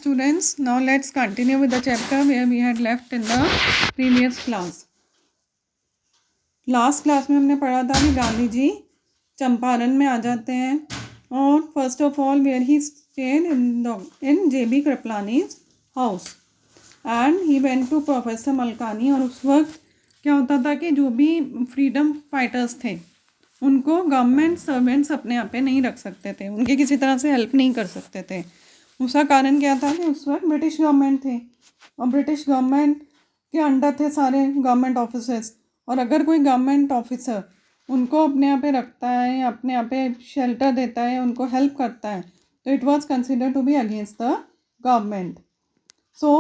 students, now let's continue with the chapter where we had left in the previous class. Last class में हमने पढ़ा था कि गांधी जी चंपारण में आ जाते हैं और first of all where he stayed in JB Kripalani's house and he went to professor Malkani. और उस वक्त क्या होता था कि जो भी फ्रीडम फाइटर्स थे उनको गवर्नमेंट सर्वेंट्स अपने यहाँ पे नहीं रख सकते थे, उनके किसी तरह से हेल्प नहीं कर सकते थे। उसका कारण क्या था कि उस वक्त ब्रिटिश गवर्नमेंट थे और ब्रिटिश गवर्नमेंट के अंडर थे सारे गवर्नमेंट ऑफिसर्स। और अगर कोई गवर्नमेंट ऑफिसर उनको अपने यहाँ पे रखता है या अपने यहाँ पे शेल्टर देता है, उनको हेल्प करता है, तो it was considered to be against the government. So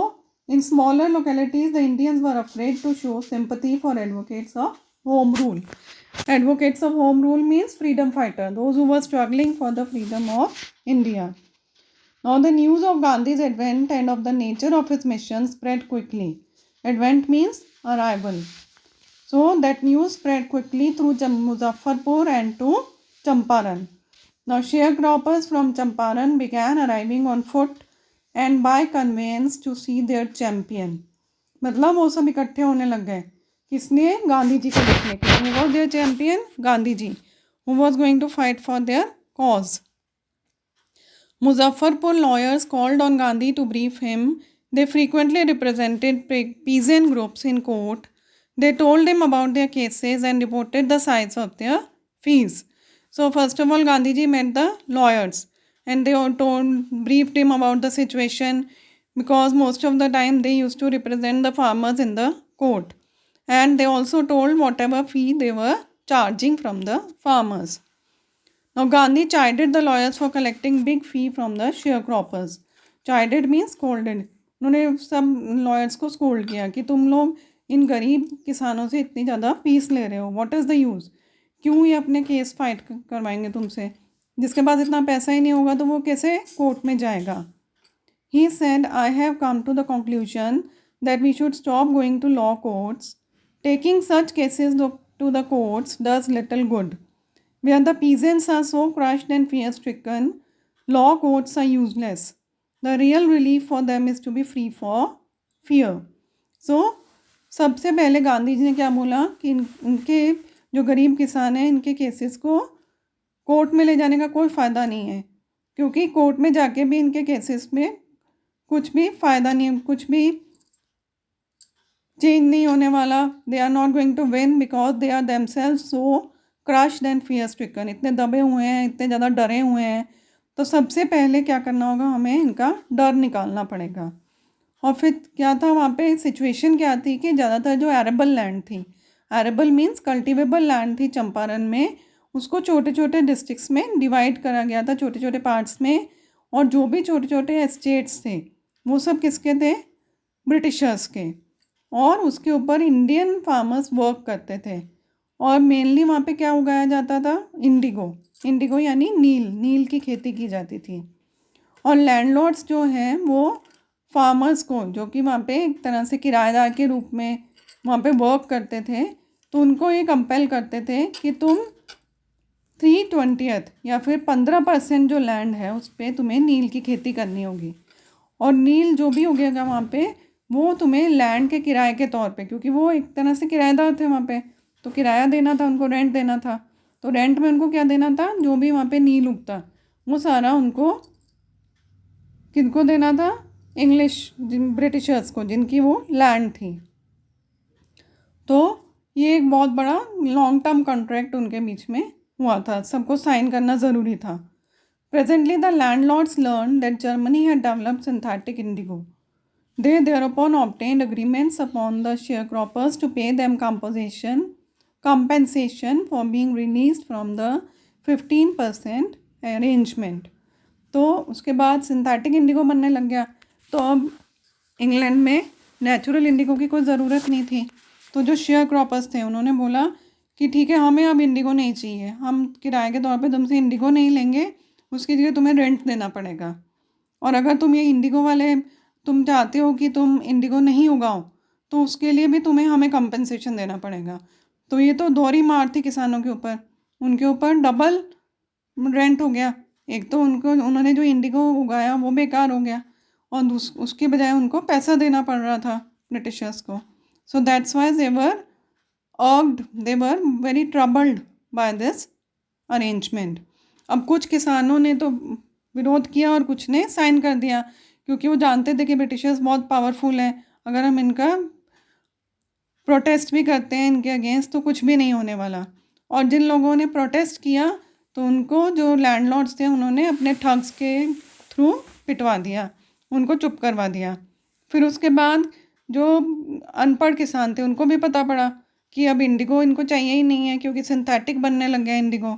in smaller localities the Indians were afraid to show sympathy for advocates of home rule. Advocates of home rule means freedom fighter, those who were struggling for the freedom of India. Now the news of Gandhi's advent and of the nature of his mission spread quickly. Advent means arrival. So that news spread quickly through Muzaffarpur and to Champaran. Now sharecroppers from Champaran began arriving on foot and by conveyance to see their champion. मतलब वो सब इकट्ठे होने लग गए किसने? गांधी जी को देखने के लिए। Who was their champion? Gandhi ji, who was going to fight for their cause. Muzaffarpur lawyers called on Gandhi to brief him. They frequently represented peasant groups in court. They told him about their cases and reported the size of their fees. So first of all, Gandhi ji met the lawyers and they briefed him about the situation, because most of the time they used to represent the farmers in the court. And they also told whatever fee they were charging from the farmers. Now Gandhi chided the lawyers for collecting big fee from the sharecroppers. Chided means scolded. उन्होंने सब lawyers को scold किया कि तुम लोग इन गरीब किसानों से इतनी ज़्यादा फीस ले रहे हो, what is the use? क्यों ये अपने केस फाइट करवाएंगे तुमसे? जिसके पास इतना पैसा ही नहीं होगा तो वो कैसे कोर्ट में जाएगा? He said, I have come to the conclusion that we should stop going to law courts. Taking such cases to the courts does little good. Where the peasants are so crushed and fear-stricken, law courts are useless. The real relief for them is to be free for fear. So, सबसे पहले गांधी जी ने क्या बोला कि इनके जो गरीब किसान हैं इनके केसेस को कोर्ट में ले जाने का कोई फ़ायदा नहीं है, क्योंकि कोर्ट में जाके भी इनके केसेस में कुछ भी फ़ायदा नहीं, कुछ भी चेंज नहीं होने वाला। They are not going to win because they are themselves so crushed and fear stricken, इतने दबे हुए हैं, इतने ज़्यादा डरे हुए हैं। तो सबसे पहले क्या करना होगा, हमें इनका डर निकालना पड़ेगा। और फिर क्या था वहाँ पे सिचुएशन क्या थी कि ज़्यादातर जो एरेबल लैंड थी, एरेबल मीन्स कल्टिवेबल लैंड थी चंपारण में, उसको छोटे छोटे डिस्ट्रिक्ट्स में डिवाइड करा गया था, छोटे छोटे पार्ट्स में। और जो भी छोटे छोटे एस्टेट्स थे वो सब किसके थे? ब्रिटिशर्स के। और उसके ऊपर इंडियन फार्मर्स वर्क करते थे। और मेनली वहाँ पे क्या उगाया जाता था? इंडिगो। इंडिगो यानी नील, नील की खेती की जाती थी। और लैंडलॉर्ड्स जो हैं वो फार्मर्स को, जो कि वहाँ पे एक तरह से किराएदार के रूप में वहाँ पे वर्क करते थे, तो उनको ये कंपेल करते थे कि तुम 3/20 या फिर 15% जो लैंड है उस पर तुम्हें नील की खेती करनी होगी। और नील जो भी उगेगा वहाँ पे वो तुम्हें लैंड के किराए के तौर पे, क्योंकि वो एक तरह से किराएदार थे वहाँ पे, तो किराया देना था उनको, रेंट देना था। तो रेंट में उनको क्या देना था? जो भी वहाँ पे नील उगता वो सारा उनको किनको देना था? इंग्लिश ब्रिटिशर्स को, जिनकी वो लैंड थी। तो ये एक बहुत बड़ा लॉन्ग टर्म कॉन्ट्रैक्ट उनके बीच में हुआ था, सबको साइन करना ज़रूरी था। Presently the landlords learned that Germany had developed synthetic indigo. They thereupon obtained agreements upon the sharecroppers to pay them compensation for being released from the 15% arrangement. तो उसके बाद सिंथेटिक इंडिगो बनने लग गया। तो अब इंग्लैंड में नेचुरल इंडिगो की कोई ज़रूरत नहीं थी। तो जो शेयर क्रॉपर्स थे उन्होंने बोला कि ठीक है, हमें अब इंडिगो नहीं चाहिए, हम किराए के तौर पे तुमसे इंडिगो नहीं लेंगे, उसके लिए तुम्हें रेंट देना पड़ेगा। और अगर तुम ये इंडिगो वाले तुम चाहते हो कि तुम इंडिगो नहीं उगाओ तो उसके लिए भी तुम्हें हमें कंपनसेशन देना पड़ेगा। तो ये तो दोहरी मार थी किसानों के ऊपर, उनके ऊपर डबल रेंट हो गया। एक तो उन्होंने जो इंडिगो उगाया वो बेकार हो गया, और उसके बजाय उनको पैसा देना पड़ रहा था ब्रिटिशर्स को. So that's why they were very troubled by this arrangement. अब कुछ किसानों ने तो विरोध किया और कुछ ने साइन कर दिया, क्योंकि वो जानते थे कि ब्रिटिशर्स बहुत पावरफुल हैं. अगर हम इनका प्रोटेस्ट भी करते हैं इनके अगेंस्ट तो कुछ भी नहीं होने वाला. और जिन लोगों ने प्रोटेस्ट किया तो उनको जो लैंडलॉर्ड्स थे उन्होंने अपने ठग्स के थ्रू पिटवा दिया, उनको चुप करवा दिया. फिर उसके बाद जो अनपढ़ किसान थे उनको भी पता पड़ा कि अब इंडिगो इनको चाहिए ही नहीं है, क्योंकि सिंथेटिक बनने लग गया इंडिगो.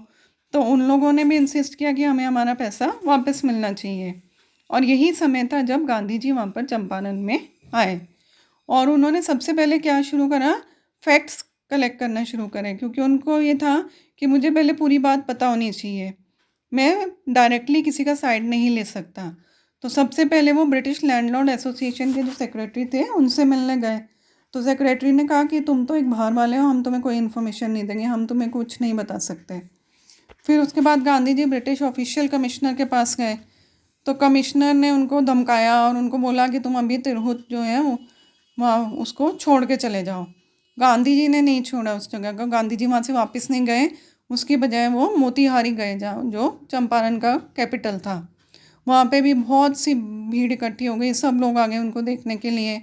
तो उन लोगों ने भी इंसिस्ट किया कि हमें हमारा पैसा वापस मिलना चाहिए. और यही समय था जब गांधी जी वहाँ पर चंपारण में आए. और उन्होंने सबसे पहले क्या शुरू करा, फैक्ट्स कलेक्ट करना शुरू करें, क्योंकि उनको ये था कि मुझे पहले पूरी बात पता होनी चाहिए, मैं डायरेक्टली किसी का साइड नहीं ले सकता. तो सबसे पहले वो ब्रिटिश लैंडलॉर्ड एसोसिएशन के जो सेक्रेटरी थे उनसे मिलने गए. तो सेक्रेटरी ने कहा कि तुम तो एक बाहर वाले हो, हम तुम्हें कोई इन्फॉर्मेशन नहीं देंगे, हम तुम्हें कुछ नहीं बता सकते. फिर उसके बाद Gandhi ji British official commissioner के पास गए. तो कमिश्नर ने उनको धमकाया और उनको बोला कि तुम अभी तिरहुत जो है वो वहाँ उसको छोड़ के चले जाओ. गांधी जी ने नहीं छोड़ा उस जगह को. गांधी जी वहाँ से वापस नहीं गए, उसकी बजाय वो मोतीहारी गए, जहाँ जो चंपारण का कैपिटल था. वहाँ पे भी बहुत सी भीड़ इकट्ठी हो गई, सब लोग आ गए उनको देखने के लिए.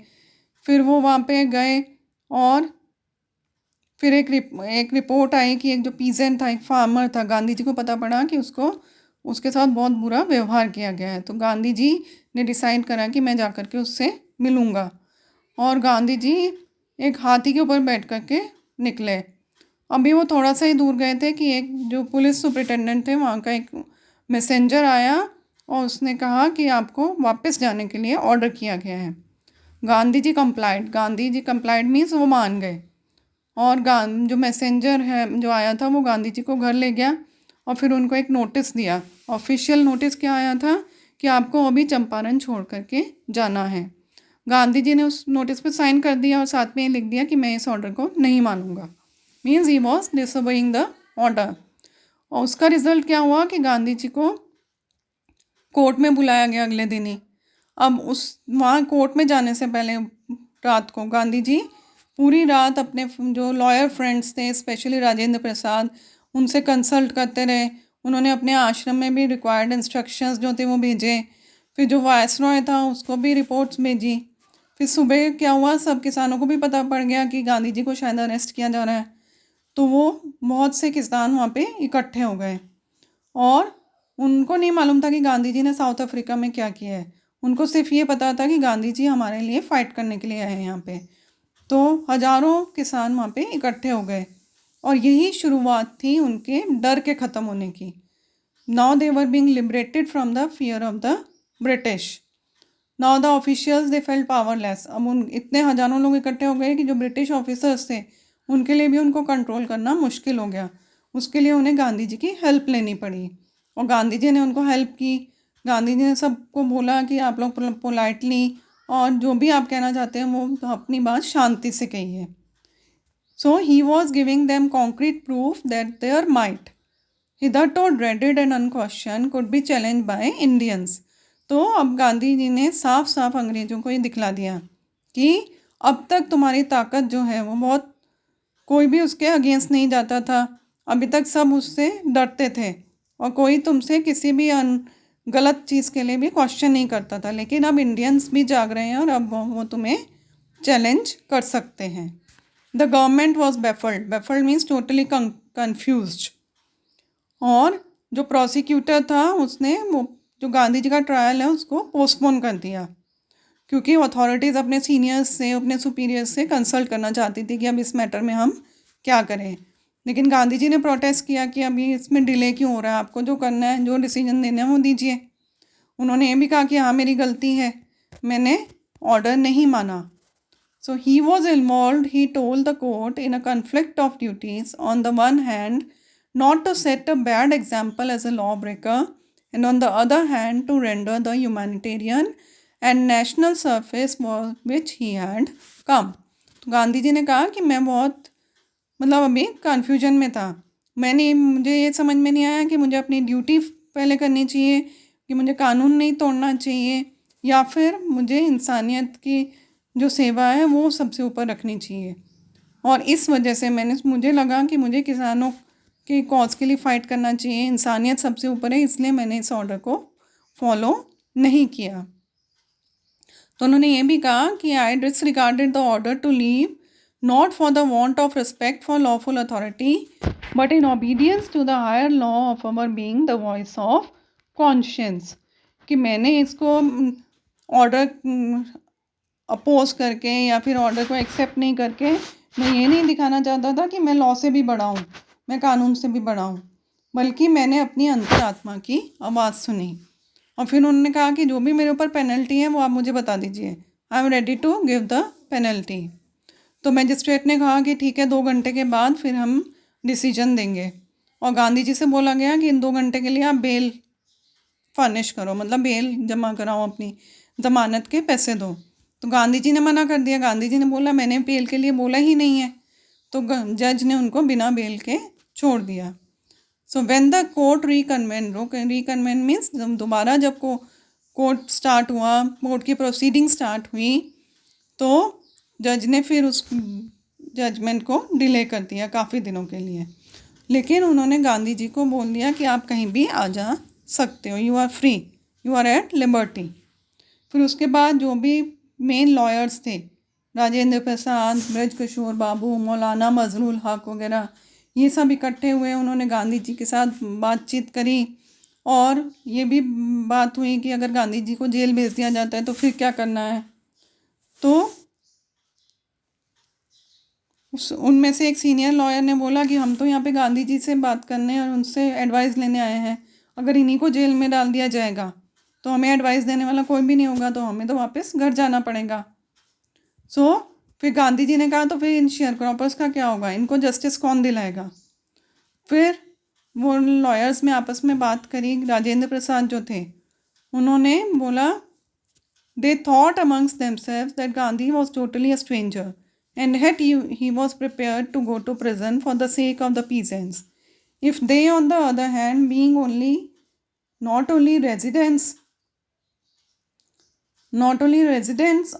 फिर वो वहाँ पे गए और फिर एक रिपोर्ट आई कि एक जो पीजेंट था, एक फार्मर था, गांधी जी को पता पड़ा कि उसके साथ बहुत बुरा व्यवहार किया गया है. तो गांधी जी ने डिसाइड करा कि मैं जा कर के उससे मिलूँगा. और गांधी जी एक हाथी के ऊपर बैठ कर के निकले. अभी वो थोड़ा सा ही दूर गए थे कि एक जो पुलिस सुपरिटेंडेंट थे वहाँ का एक मैसेंजर आया और उसने कहा कि आपको वापस जाने के लिए ऑर्डर किया गया है. गांधी जी कंप्लाइड मीन्स वो मान गए. और जो मैसेंजर है जो आया था वो गांधी जी को घर ले गया और फिर उनको एक नोटिस दिया. ऑफिशियल नोटिस क्या आया था कि आपको अभी चंपारण छोड़ करके जाना है. गांधी जी ने उस नोटिस पे साइन कर दिया और साथ में ये लिख दिया कि मैं इस ऑर्डर को नहीं मानूंगा. Means he was disobeying the order. और उसका रिजल्ट क्या हुआ कि गांधी जी को कोर्ट में बुलाया गया अगले दिन ही. अब वहाँ कोर्ट में जाने से पहले रात को गांधी जी पूरी रात अपने जो लॉयर फ्रेंड्स थे, स्पेशली राजेंद्र प्रसाद, उनसे कंसल्ट करते रहे. उन्होंने अपने आश्रम में भी रिक्वायर्ड इंस्ट्रक्शंस जो थे वो भेजे. फिर जो वायसरॉय था उसको भी रिपोर्ट्स भेजी. फिर सुबह क्या हुआ, सब किसानों को भी पता पड़ गया कि गांधी जी को शायद अरेस्ट किया जा रहा है. तो वो बहुत से किसान वहाँ पे इकट्ठे हो गए और उनको नहीं मालूम था कि गांधी जी ने साउथ अफ्रीका में क्या किया है. उनको सिर्फ ये पता था कि गांधी जी हमारे लिए फ़ाइट करने के लिए आए हैं यहाँ पे. तो हजारों किसान वहाँ पे इकट्ठे हो गए और यही शुरुआत थी उनके डर के ख़त्म होने की. Now they were being liberated from the fear of the British. Now the officials they felt powerless. अब उन इतने हजारों लोग इकट्ठे हो गए कि जो ब्रिटिश ऑफिसर्स थे उनके लिए भी उनको कंट्रोल करना मुश्किल हो गया. उसके लिए उन्हें गांधी जी की हेल्प लेनी पड़ी और गांधी जी ने उनको हेल्प की. गांधी जी ने सबको बोला कि आप लोग पोलाइटली और जो भी आप कहना चाहते हैं वो अपनी बात शांति से कहिए. So he was giving them concrete proof that there might hitherto dreaded and unquestioned could be challenged by Indians. तो अब गांधी जी ने साफ साफ अंग्रेज़ों को ये दिखला दिया कि अब तक तुम्हारी ताकत जो है वो बहुत, कोई भी उसके अगेंस्ट नहीं जाता था. अभी तक सब उससे डरते थे और कोई तुमसे किसी भी गलत चीज़ के लिए भी क्वेश्चन नहीं करता था. लेकिन अब इंडियंस भी जाग रहे हैं और अब वो तुम्हें चैलेंज कर सकते हैं. The government was baffled means totally confused. और जो प्रोसिक्यूटर था उसने वो जो गांधी जी का ट्रायल है उसको पोस्टपोन कर दिया, क्योंकि अथॉरिटीज़ अपने सीनियर्स से, अपने सुपीरियर्स से कंसल्ट करना चाहती थी कि अब इस मैटर में हम क्या करें. लेकिन गांधी जी ने प्रोटेस्ट किया कि अभी इसमें डिले क्यों हो रहा है, आपको जो करना है, जो डिसीजन देना है वो दीजिए. उन्होंने ये भी कहा कि हाँ मेरी गलती है, मैंने ऑर्डर नहीं माना. So he was involve, he told the court, in a conflict of duties. On the one hand not to set a bad example as a lawbreaker, and on the other hand to render the humanitarian and national service for which he had come. तो गांधी जी ने कहा कि मैं बहुत अभी confusion में था. मुझे ये समझ में नहीं आया कि मुझे अपनी ड्यूटी पहले करनी चाहिए, कि मुझे कानून नहीं तोड़ना चाहिए, या फिर मुझे इंसानियत की जो सेवा है वो सबसे ऊपर रखनी चाहिए। और इस वजह से मुझे लगा कि मुझे किसानों के कॉज के लिए फ़ाइट करना चाहिए, इंसानियत सबसे ऊपर है, इसलिए मैंने इस ऑर्डर को फॉलो नहीं किया। तो उन्होंने ये भी कहा कि I disregarded the order to leave not for the want of respect for lawful authority but in obedience to the higher law of our being the voice of conscience. कि मैंने इसको ऑर्डर अपोज करके या फिर order को accept नहीं करके मैं ये नहीं दिखाना चाहता था कि मैं लॉ से भी बड़ा हूँ, मैं कानून से भी बड़ा हूँ, बल्कि मैंने अपनी अंतरात्मा की आवाज़ सुनी। और फिर उन्होंने कहा कि जो भी मेरे ऊपर पेनल्टी है वो आप मुझे बता दीजिए, I am ready to give the penalty. तो मैजिस्ट्रेट ने कहा कि ठीक है, 2 घंटे के बाद फिर हम डिसीजन देंगे। और गांधी जी से बोला गया कि इन 2 घंटे के लिए आप बेल फर्निश करो, मतलब बेल जमा कराओ, अपनी ज़मानत के पैसे दो। तो गांधी जी ने मना कर दिया। गांधी जी ने बोला मैंने बेल के लिए बोला ही नहीं है। तो जज ने उनको बिना बेल के छोड़ दिया। So when the court reconvene means दोबारा जब कोर्ट स्टार्ट हुआ, कोर्ट की प्रोसीडिंग स्टार्ट हुई, तो जज ने फिर उस जजमेंट को डिले कर दिया काफ़ी दिनों के लिए। लेकिन उन्होंने गांधी जी को बोल दिया कि आप कहीं भी आ जा सकते हो, you are free, you are at liberty. फिर उसके बाद जो भी मेन लॉयर्स थे, राजेंद्र प्रसाद, ब्रजकिशोर बाबू, मौलाना मजरूल हक वगैरह, ये सब इकट्ठे हुए। उन्होंने गांधी जी के साथ बातचीत करी और ये भी बात हुई कि अगर गांधी जी को जेल भेज दिया जाता है तो फिर क्या करना है। तो उनमें से एक सीनियर लॉयर ने बोला कि हम तो यहाँ पे गांधी जी से बात करने और उनसे एडवाइस लेने आए हैं, अगर इन्हीं को जेल में डाल दिया जाएगा तो हमें एडवाइस देने वाला कोई भी नहीं होगा, तो हमें तो वापस घर जाना पड़ेगा। फिर गांधी जी ने कहा तो फिर इन शेयर क्रॉपर्स का क्या होगा, इनको जस्टिस कौन दिलाएगा। फिर वो लॉयर्स में आपस में बात करी। राजेंद्र प्रसाद जो थे उन्होंने बोला they thought amongst themselves that Gandhi was totally a stranger and yet he was prepared to go to prison for the sake of the peasants. If they, on the other hand, being not only residents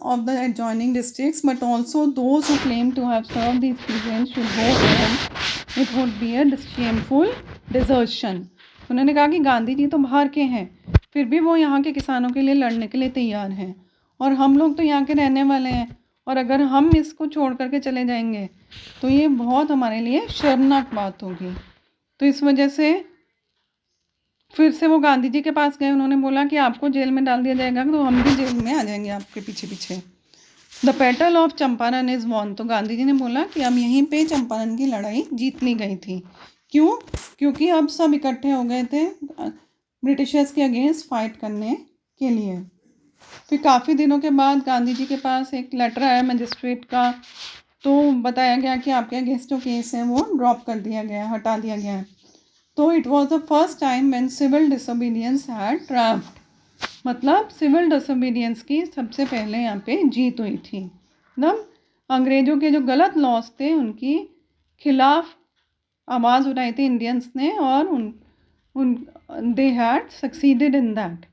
of the adjoining districts, but also those who claim to have served these peasants should go home, it would be a shameful desertion. उन्होंने कहा कि गांधी जी तो बाहर के हैं, फिर भी वो यहाँ के किसानों के लिए लड़ने के लिए तैयार हैं, और हम लोग तो यहाँ के रहने वाले हैं, और अगर हम इसको छोड़ करके चले जाएंगे तो ये बहुत हमारे लिए शर्मनाक बात होगी। तो इस वजह से फिर से वो गांधी जी के पास गए। उन्होंने बोला कि आपको जेल में डाल दिया जाएगा तो हम भी जेल में आ जाएंगे आपके पीछे पीछे। The battle of Champaran is won. तो गांधी जी ने बोला कि अब यहीं पे चंपारण की लड़ाई जीत ली गई थी। क्यों? क्योंकि अब सब इकट्ठे हो गए थे ब्रिटिशर्स के अगेंस्ट फाइट करने के लिए। फिर काफ़ी दिनों के बाद गांधी जी के पास एक लेटर आया मजिस्ट्रेट का, तो बताया गया कि आपके अगेंस्ट जो केस है वो ड्रॉप कर दिया गया, हटा दिया गया है। तो it was the first time when civil disobedience had triumphed, मतलब सिविल डिसोबीडियंस की सबसे पहले यहाँ पे जीत हुई थी। मतलब अंग्रेज़ों के जो गलत लॉज थे उनकी खिलाफ आवाज़ उठाई थी इंडियंस ने, और they had succeeded in that.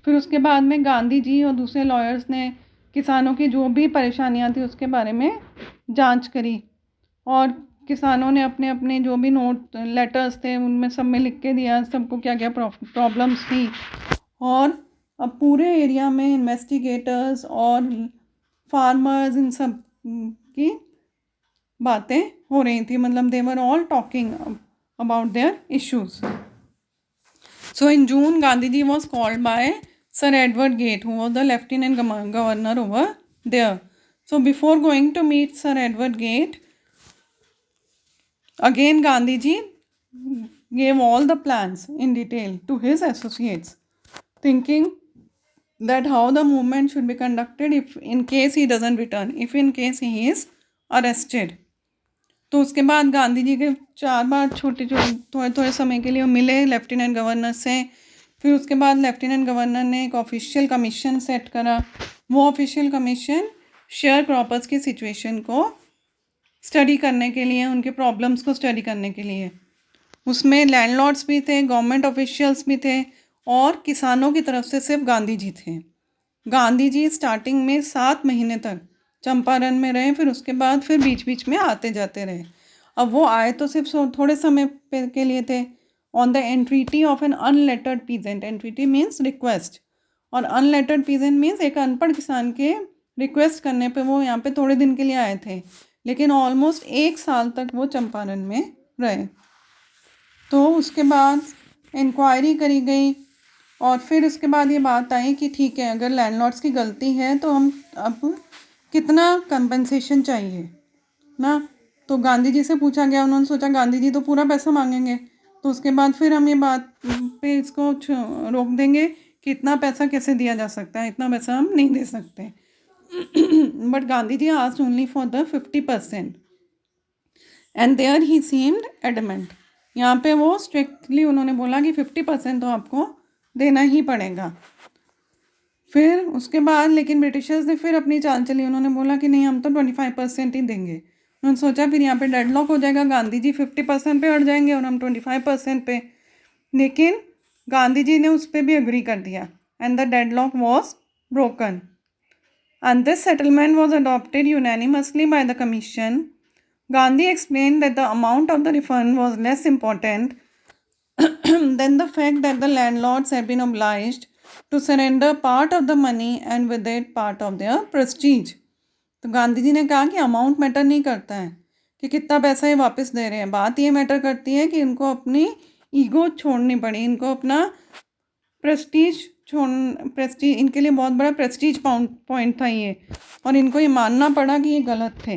फिर उसके बाद में गांधी जी और दूसरे लॉयर्स ने किसानों की जो भी परेशानियां थी उसके बारे में जांच करी, और किसानों ने अपने अपने जो भी नोट लेटर्स थे उनमें सब में लिख के दिया सबको क्या क्या प्रॉब्लम्स थी। और अब पूरे एरिया में इन्वेस्टिगेटर्स और फार्मर्स इन सब की बातें हो रही थी, मतलब they were all talking about their issues. So in June, Gandhiji was called by Sir Edward Gate, who was the Lieutenant Governor over there. So before going to meet Sir Edward Gate, again Gandhiji gave all the plans in detail to his associates, thinking that how the movement should be conducted if in case he doesn't return, if in case he is arrested. तो उसके बाद गांधी जी के 4 बार थोड़े थोड़े समय के लिए मिले लेफ्टिनेंट गवर्नर से। फिर उसके बाद लेफ्टिनेंट गवर्नर ने एक ऑफिशियल कमीशन सेट करा। वो ऑफिशियल कमीशन शेयर क्रॉपर्स की सिचुएशन को स्टडी करने के लिए, उनके प्रॉब्लम्स को स्टडी करने के लिए, उसमें लैंडलॉर्ड्स भी थे, गवर्नमेंट ऑफिशियल्स भी थे, और किसानों की तरफ से सिर्फ गांधी जी थे। गांधी जी स्टार्टिंग में 7 महीने तक चंपारण में रहे, फिर उसके बाद फिर बीच बीच में आते जाते रहे। अब वो आए तो सिर्फ थोड़े समय के लिए थे। On the entreaty of an unlettered peasant, entreaty means request, और अनलेटर्ड पीजेंट मीन्स एक अनपढ़ किसान के रिक्वेस्ट करने पे वो यहाँ पे थोड़े दिन के लिए आए थे, लेकिन ऑलमोस्ट 1 साल तक वो चंपारण में रहे। तो उसके बाद इंक्वायरी करी गई और फिर उसके बाद ये बात आई कि ठीक है, अगर लैंडलॉर्ड्स की गलती है तो हम अब कितना कंपनसेशन चाहिए ना। तो गांधी जी से पूछा गया, उन्होंने सोचा गांधी जी तो पूरा पैसा मांगेंगे, तो उसके बाद फिर हम ये बात पे इसको रोक देंगे कि इतना पैसा कैसे दिया जा सकता है, इतना पैसा हम नहीं दे सकते। But Gandhi ji asked only for the 50% and there he seemed adamant. यहाँ पे वो स्ट्रिक्टली उन्होंने बोला कि 50% तो आपको देना ही पड़ेगा। फिर उसके बाद लेकिन ब्रिटिशर्स ने फिर अपनी चाल चली, उन्होंने बोला कि नहीं, हम तो 25% ही देंगे। उन्होंने सोचा फिर यहाँ पे डेडलॉक हो जाएगा, गांधी जी 50% पे अड़ जाएंगे और हम 25% पे, लेकिन गांधी जी ने उस पर भी एग्री कर दिया and the deadlock was broken and this settlement was adopted unanimously by the commission. Gandhi explained that the amount of the refund was less important than the fact that the landlords had been obliged to surrender part of the money and with it part of their prestige. तो गांधी जी ने कहा कि amount matter नहीं करता है कि कितना पैसा ये वापस दे रहे हैं, बात ये मैटर करती है कि इनको अपनी ईगो छोड़नी पड़ी, इनको अपना प्रेस्टीज प्रेस्टीज, इनके लिए बहुत बड़ा प्रेस्टीज पॉइंट था ये, और इनको ये मानना पड़ा कि ये गलत थे।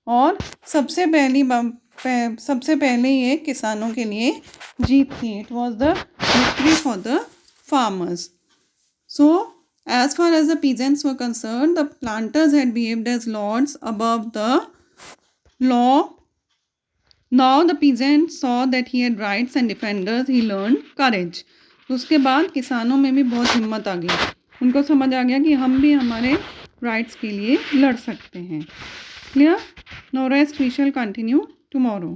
और सबसे पहले ये किसानों के लिए जीत थी। It was the victory for the farmers. So as far as the peasants were concerned, the planters had behaved as lords above the law. Now the peasants saw that he had rights and defenders. He learned courage. उसके बाद किसानों में भी बहुत हिम्मत आ गई, उनको समझ आ गया कि हम भी हमारे राइट्स के लिए लड़ सकते हैं। Clear? No rest, we shall continue tomorrow.